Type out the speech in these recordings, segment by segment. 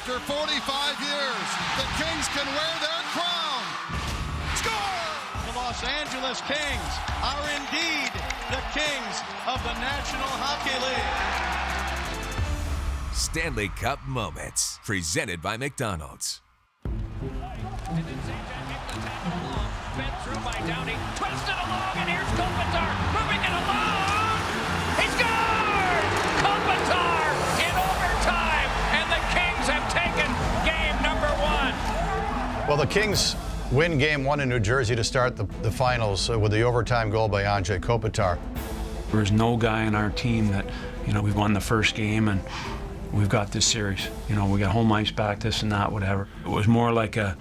After 45 years, the Kings can wear their crown. Score! The Los Angeles Kings are indeed the kings of the National Hockey League. Stanley Cup moments, presented by McDonald's. Fed through by Downey, twisted along, and here's Kopitar, moving it along. He scored! Kopitar in overtime, and the Kings have taken game number 1. Well, the Kings win game 1 in New Jersey to start the finals with the overtime goal by Andrei Kopitar. There's no guy in our team that, we've won the first game and we've got this series. We got home ice back, this and that, whatever. It was more like a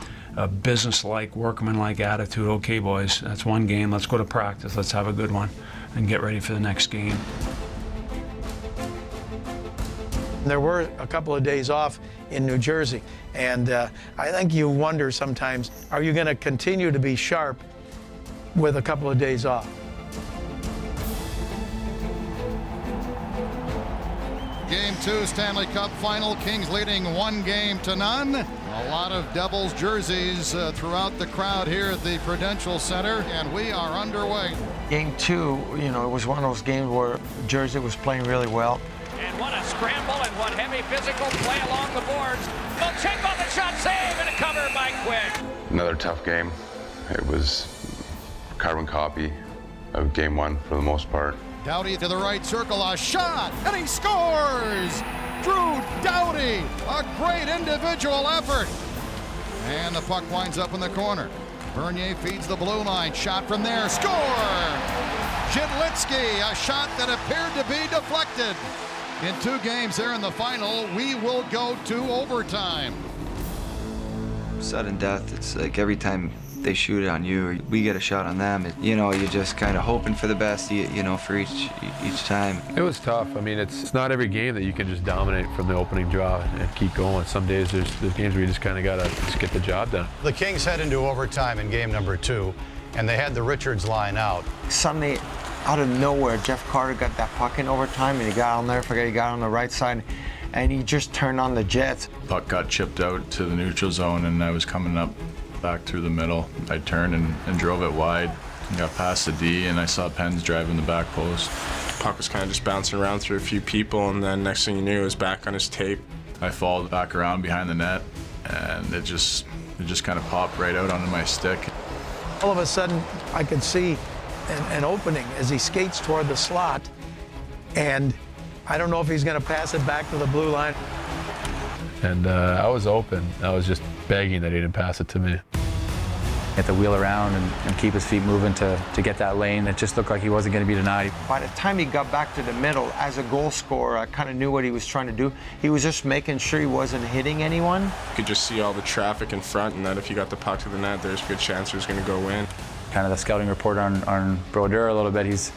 business-like, workman-like attitude. Okay, boys, that's one game. Let's go to practice. Let's have a good one and get ready for the next game. There were a couple of days off in New Jersey, and I think you wonder sometimes, are you going to continue to be sharp with a couple of days off? Game 2 Stanley Cup final. Kings leading 1-0. A lot of Devils jerseys throughout the crowd here at the Prudential Center, and we are underway. Game 2, it was one of those games where Jersey was playing really well. And what a scramble and what heavy physical play along the boards. Milchenko, the shot save, and a cover by Quick. Another tough game. It was a carbon copy of game 1 for the most part. Doughty to the right circle, a shot, and he scores! Drew Doughty, a great individual effort. And the puck winds up in the corner. Bernier feeds the blue line, shot from there, score! Jidlitsky, a shot that appeared to be deflected. In 2 games there in the final, we will go to overtime. Sudden death, it's like every time they shoot it on you, we get a shot on them. You're just kind of hoping for the best, for each time. It was tough. I mean, it's not every game that you can just dominate from the opening draw and keep going. Some days there's games where you just kind of got to just get the job done. The Kings head into overtime in game number 2, and they had the Richards line out. Suddenly, out of nowhere, Jeff Carter got that puck in overtime, and he got on there, he got on the right side, and he just turned on the Jets. Puck got chipped out to the neutral zone, and I was coming up back through the middle. I turned and drove it wide and got past the D, and I saw Pens driving the back post. Puck was kind of just bouncing around through a few people, and then next thing you knew, it was back on his tape. I followed back around behind the net, and it just kind of popped right out onto my stick. All of a sudden, I could see an opening as he skates toward the slot, and I don't know if he's going to pass it back to the blue line. And I was open. I was just begging that he didn't pass it to me. Had to wheel around and keep his feet moving to get that lane. It just looked like he wasn't going to be denied. By the time he got back to the middle, as a goal scorer, I kind of knew what he was trying to do. He was just making sure he wasn't hitting anyone. You could just see all the traffic in front, and that if you got the puck to the net, there's a good chance he was going to go in. Kind of the scouting report on Brodeur a little bit. He's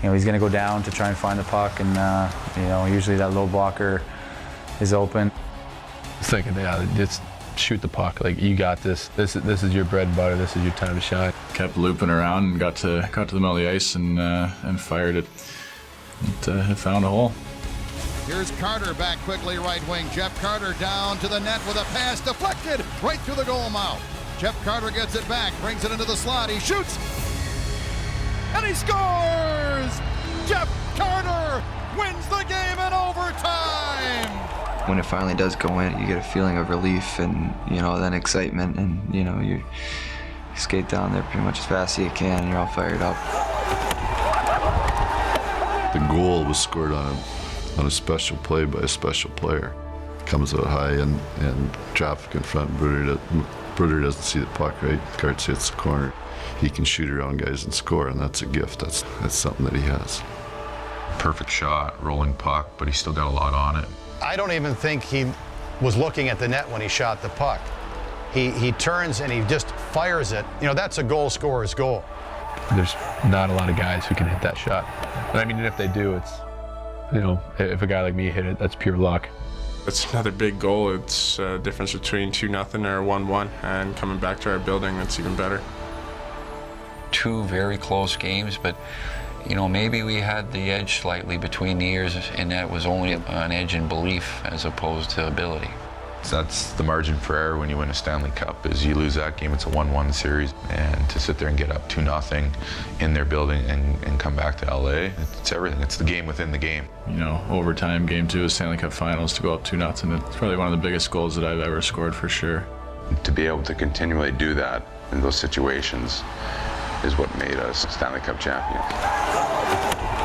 going to go down to try and find the puck, and usually that low blocker is open. I was thinking, just shoot the puck. Like, you got this. This is your bread and butter. This is your time to shine. Kept looping around and got to the middle of the ice and fired it. It found a hole. Here's Carter back quickly, right wing. Jeff Carter down to the net with a pass deflected right through the goal mouth. Jeff Carter gets it back, brings it into the slot. He shoots, and he scores! Jeff Carter wins the game in overtime! When it finally does go in, you get a feeling of relief and, then excitement, and, you skate down there pretty much as fast as you can, and you're all fired up. The goal was scored on a special play by a special player. Comes out high and traffic in front. Bruder doesn't see the puck, right? Karts hits the corner. He can shoot around guys and score, and that's a gift. That's something that he has. Perfect shot, rolling puck, but he still got a lot on it. I don't even think he was looking at the net when he shot the puck. He turns and he just fires it. That's a goal scorer's goal. There's not a lot of guys who can hit that shot. And I mean, if they do, it's, if a guy like me hit it, that's pure luck. It's another big goal. It's a difference between 2-0 or 1-1, and coming back to our building, that's even better. 2 very close games, but maybe we had the edge slightly between the years, and that was only an edge in belief as opposed to ability. That's the margin for error when you win a Stanley Cup, is you lose that game, it's a 1-1 series, and to sit there and get up 2-0 in their building and come back to LA, it's everything. It's the game within the game. You know, overtime, game 2 of Stanley Cup Finals, to go up 2-0, it's probably one of the biggest goals that I've ever scored for sure. To be able to continually do that in those situations is what made us Stanley Cup champions.